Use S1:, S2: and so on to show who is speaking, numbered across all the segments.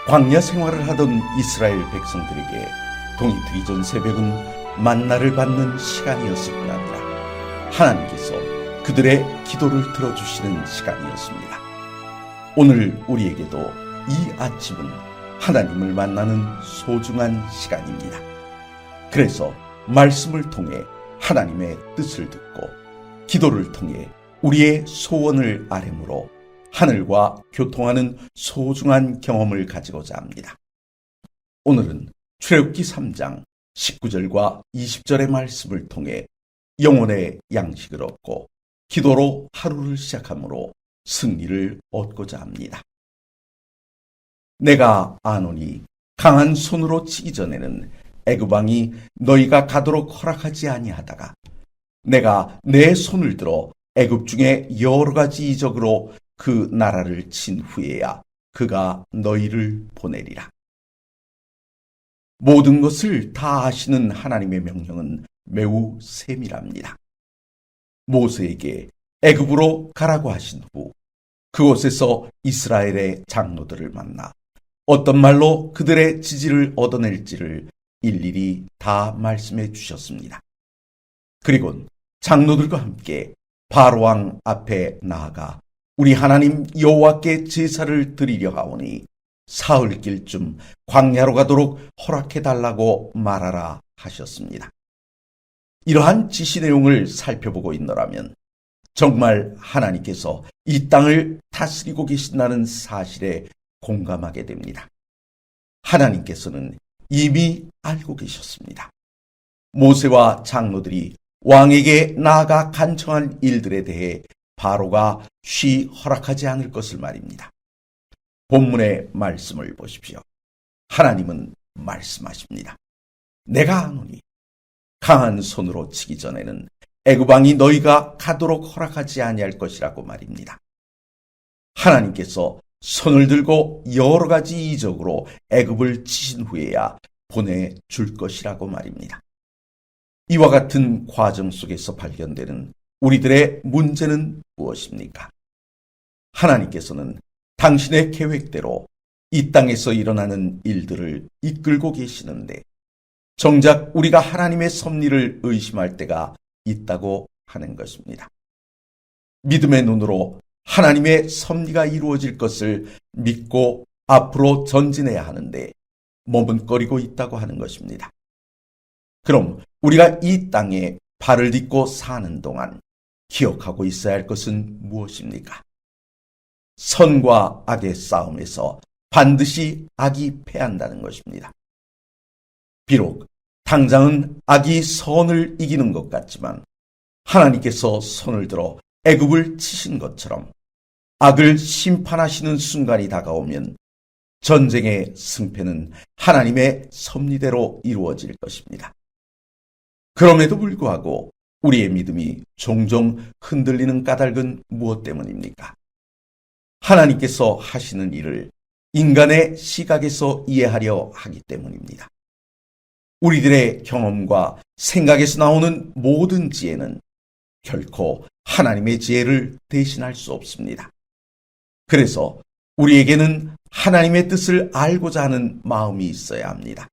S1: 광야 생활을 하던 이스라엘 백성들에게 동이 트기 전 새벽은 만나를 받는 시간이었을 뿐 아니라 하나님께서 그들의 기도를 들어주시는 시간이었습니다. 오늘 우리에게도 이 아침은 하나님을 만나는 소중한 시간입니다. 그래서 말씀을 통해 하나님의 뜻을 듣고 기도를 통해 우리의 소원을 아뢰므로 하늘과 교통하는 소중한 경험을 가지고자 합니다. 오늘은 출애굽기 3장 19절과 20절의 말씀을 통해 영혼의 양식을 얻고 기도로 하루를 시작함으로 승리를 얻고자 합니다. 내가 아노니 강한 손으로 치기 전에는 애굽 왕이 너희가 가도록 허락하지 아니하다가 내가 내 손을 들어 애굽 중에 여러 가지 이적으로 그 나라를 친 후에야 그가 너희를 보내리라. 모든 것을 다 아시는 하나님의 명령은 매우 세밀합니다. 모세에게 애굽으로 가라고 하신 후 그곳에서 이스라엘의 장로들을 만나 어떤 말로 그들의 지지를 얻어낼지를 일일이 다 말씀해 주셨습니다. 그리고 장로들과 함께 바로왕 앞에 나아가 우리 하나님 여호와께 제사를 드리려 하오니 사흘길쯤 광야로 가도록 허락해달라고 말하라 하셨습니다. 이러한 지시 내용을 살펴보고 있노라면 정말 하나님께서 이 땅을 다스리고 계신다는 사실에 공감하게 됩니다. 하나님께서는 이미 알고 계셨습니다. 모세와 장로들이 왕에게 나아가 간청한 일들에 대해 바로가 쉬 허락하지 않을 것을 말입니다. 본문의 말씀을 보십시오. 하나님은 말씀하십니다. 내가 아노니 강한 손으로 치기 전에는 애굽 왕이 너희가 가도록 허락하지 아니할 것이라고 말입니다. 하나님께서 손을 들고 여러 가지 이적으로 애굽을 치신 후에야 보내줄 것이라고 말입니다. 이와 같은 과정 속에서 발견되는 우리들의 문제는 무엇입니까? 하나님께서는 당신의 계획대로 이 땅에서 일어나는 일들을 이끌고 계시는데 정작 우리가 하나님의 섭리를 의심할 때가 있다고 하는 것입니다. 믿음의 눈으로 하나님의 섭리가 이루어질 것을 믿고 앞으로 전진해야 하는데 머뭇거리고 있다고 하는 것입니다. 그럼 우리가 이 땅에 발을 딛고 사는 동안 기억하고 있어야 할 것은 무엇입니까? 선과 악의 싸움에서 반드시 악이 패한다는 것입니다. 비록 당장은 악이 선을 이기는 것 같지만 하나님께서 손을 들어 애굽을 치신 것처럼 악을 심판하시는 순간이 다가오면 전쟁의 승패는 하나님의 섭리대로 이루어질 것입니다. 그럼에도 불구하고 우리의 믿음이 종종 흔들리는 까닭은 무엇 때문입니까? 하나님께서 하시는 일을 인간의 시각에서 이해하려 하기 때문입니다. 우리들의 경험과 생각에서 나오는 모든 지혜는 결코 하나님의 지혜를 대신할 수 없습니다. 그래서 우리에게는 하나님의 뜻을 알고자 하는 마음이 있어야 합니다.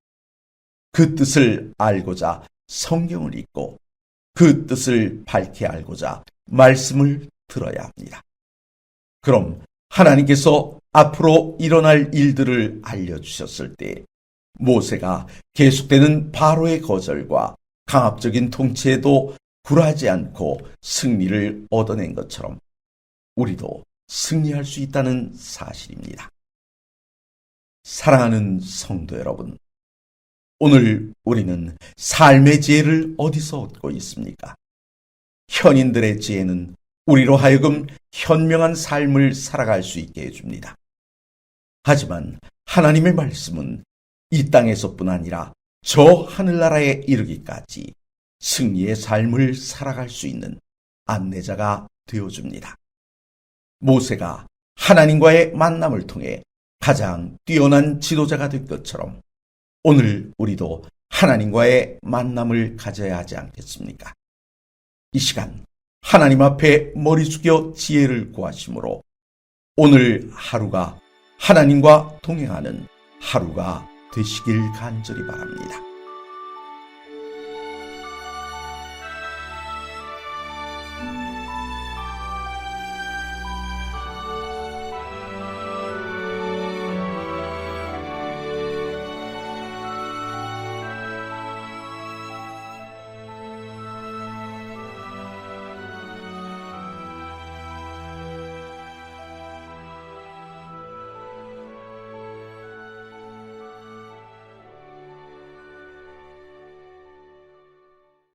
S1: 그 뜻을 알고자 성경을 읽고 그 뜻을 밝히 알고자 말씀을 들어야 합니다. 그럼 하나님께서 앞으로 일어날 일들을 알려주셨을 때 모세가 계속되는 바로의 거절과 강압적인 통치에도 굴하지 않고 승리를 얻어낸 것처럼 우리도 승리할 수 있다는 사실입니다. 사랑하는 성도 여러분, 오늘 우리는 삶의 지혜를 어디서 얻고 있습니까? 현인들의 지혜는 우리로 하여금 현명한 삶을 살아갈 수 있게 해줍니다. 하지만 하나님의 말씀은 이 땅에서뿐 아니라 저 하늘나라에 이르기까지 승리의 삶을 살아갈 수 있는 안내자가 되어줍니다. 모세가 하나님과의 만남을 통해 가장 뛰어난 지도자가 된 것처럼 오늘 우리도 하나님과의 만남을 가져야 하지 않겠습니까? 이 시간 하나님 앞에 머리 숙여 지혜를 구하심으로 오늘 하루가 하나님과 동행하는 하루가 되시길 간절히 바랍니다.